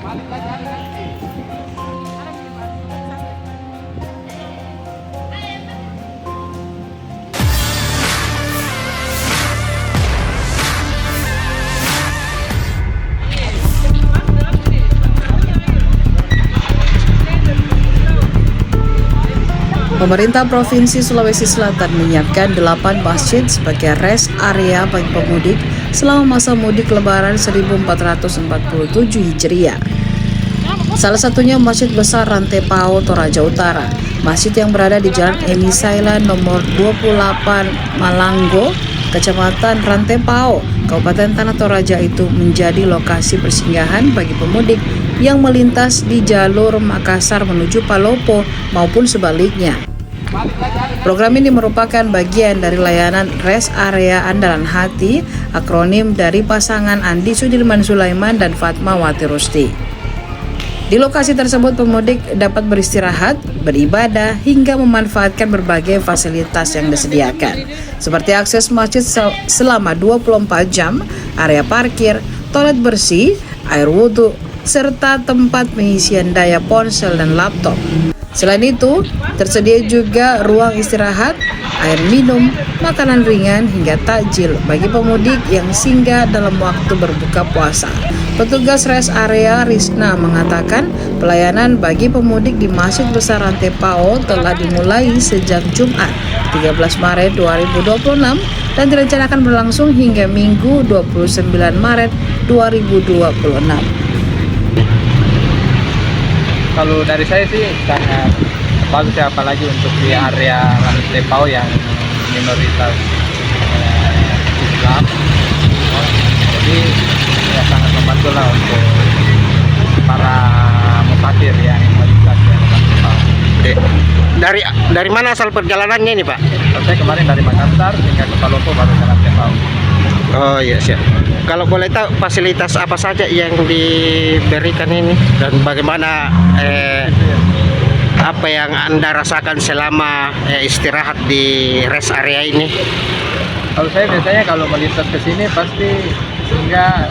Pemerintah Provinsi Sulawesi Selatan menyiapkan 8 masjid sebagai rest area bagi pemudik selama masa mudik Lebaran 1447 Hijriah. Salah satunya Masjid Besar Rantepao, Toraja Utara. Masjid yang berada di Jalan Eni Saila nomor 28 Malanggo, Kecamatan Rantepao, Kabupaten Tanah Toraja itu menjadi lokasi persinggahan bagi pemudik yang melintas di jalur Makassar menuju Palopo maupun sebaliknya. Program ini merupakan bagian dari layanan Rest Area Andalan Hati, akronim dari pasangan Andi Sudirman Sulaiman dan Fatma Wati Rusti. Di lokasi tersebut pemudik dapat beristirahat, beribadah, hingga memanfaatkan berbagai fasilitas yang disediakan, seperti akses masjid selama 24 jam, area parkir, toilet bersih, air wudhu, serta tempat pengisian daya ponsel dan laptop. Selain itu, tersedia juga ruang istirahat, air minum, makanan ringan hingga takjil bagi pemudik yang singgah dalam waktu berbuka puasa. Petugas rest area Risna mengatakan pelayanan bagi pemudik di Masjid Besar Rantepao telah dimulai sejak Jumat 13 Maret 2026 dan direncanakan berlangsung hingga Minggu 29 Maret 2026. Kalau dari saya sih sangat bagus ya, apalagi untuk di area Rantepao yang minoritas Islam. Jadi ya sangat membantu lah untuk para musafir yang melintas di Rantepao. Dari mana asal perjalanannya ini, Pak? Saya kemarin dari Makassar hingga ke Palopo baru ke Rantepao. Oh iya, siap. Kalau boleh tahu fasilitas apa saja yang diberikan ini dan bagaimana apa yang Anda rasakan selama istirahat di rest area ini? Kalau saya biasanya kalau melintas ke sini pasti sehingga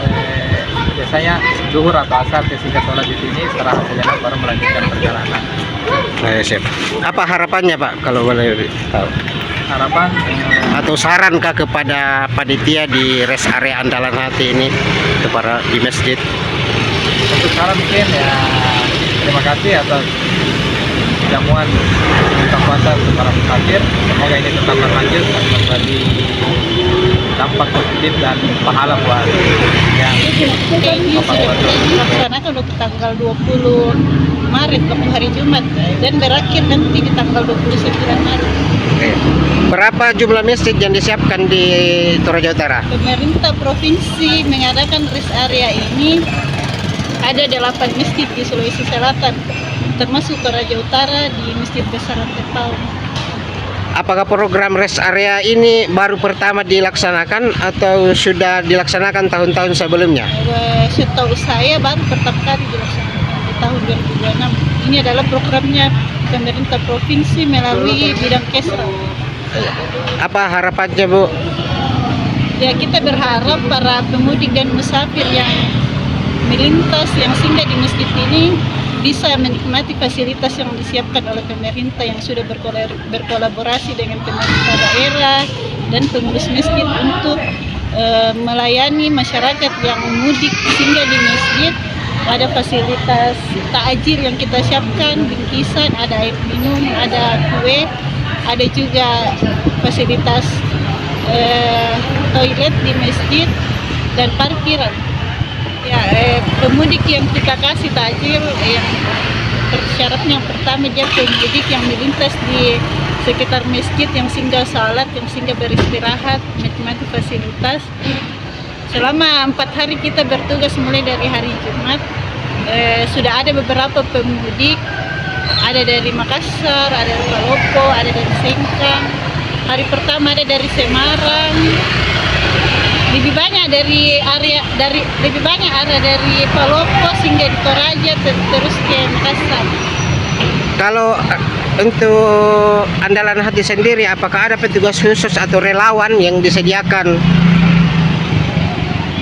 biasanya zuhur atau asar sehingga sholat di sini, istirahat sejenak baru melanjutkan perjalanan. Siap. Apa harapannya, Pak, kalau boleh tahu? Harapan Atau sarankah kepada panitia di rest area Andalan Hati ini kepada di masjid? untuk saran mungkin ya terima kasih atas jamuan buka puasa untuk para musafir. Semoga ini tetap berlanjut dan memberi dampak positif dan pahala buat yang dilaksanakan untuk tanggal 20 Maret hari Jumat dan berakhir nanti di tanggal 29 Maret. Berapa jumlah masjid yang disiapkan di Toraja Utara? Pemerintah provinsi mengadakan rest area ini ada 8 masjid di Sulawesi Selatan, termasuk Toraja Utara di Masjid Besar Rantepao. Apakah program rest area ini baru pertama dilaksanakan atau sudah dilaksanakan tahun-tahun sebelumnya? Setahu saya baru pertama kali dilaksanakan di tahun 2026. Ini adalah programnya pemerintah provinsi melalui bidang Kesra. Apa harapannya, Bu? Ya, kita berharap para pemudik dan musafir yang melintas, yang singgah di masjid ini bisa menikmati fasilitas yang disiapkan oleh pemerintah yang sudah berkolaborasi dengan pemerintah daerah dan pengurus masjid untuk melayani masyarakat yang mudik singgah di masjid. Ada fasilitas takjil yang kita siapkan, bingkisan, ada air minum, ada kue, ada juga fasilitas toilet di masjid dan parkiran. Ya, pemudik yang kita kasih takjil yang syaratnya yang pertama dia pemudik yang melintas di sekitar masjid, yang singgah salat, yang singgah beristirahat, menikmati fasilitas. Selama 4 hari kita bertugas mulai dari hari Jumat. Sudah ada beberapa pemudik, ada dari Makassar, ada dari Palopo, ada dari Sengkang. Hari pertama ada dari Semarang. Lebih banyak dari Palopo hingga di Toraja terus ke Makassar. Kalau untuk Andalan Hati sendiri, apakah ada petugas khusus atau relawan yang disediakan?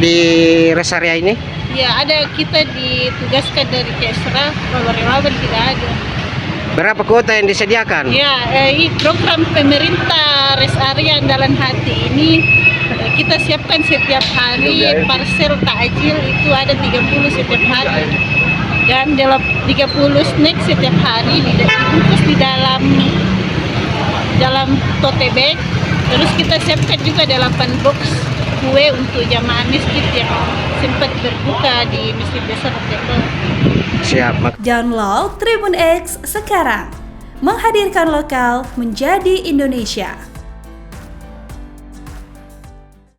di rest area ini? Ya ada, kita ditugaskan dari Kesra, kalau relawan tidak ada. Berapa kuota yang disediakan? Ya, program pemerintah rest area Andalan Hati ini kita siapkan setiap hari parcel takjil itu ada 30 setiap hari. Dan dalam 30 snack setiap hari dibungkus di dalam tote bag. Terus kita siapkan juga 8 box kue untuk jamaah masjid yang sempat berbuka di Masjid Besar Depok. Siap. Download Tribun X sekarang. Menghadirkan lokal menjadi Indonesia.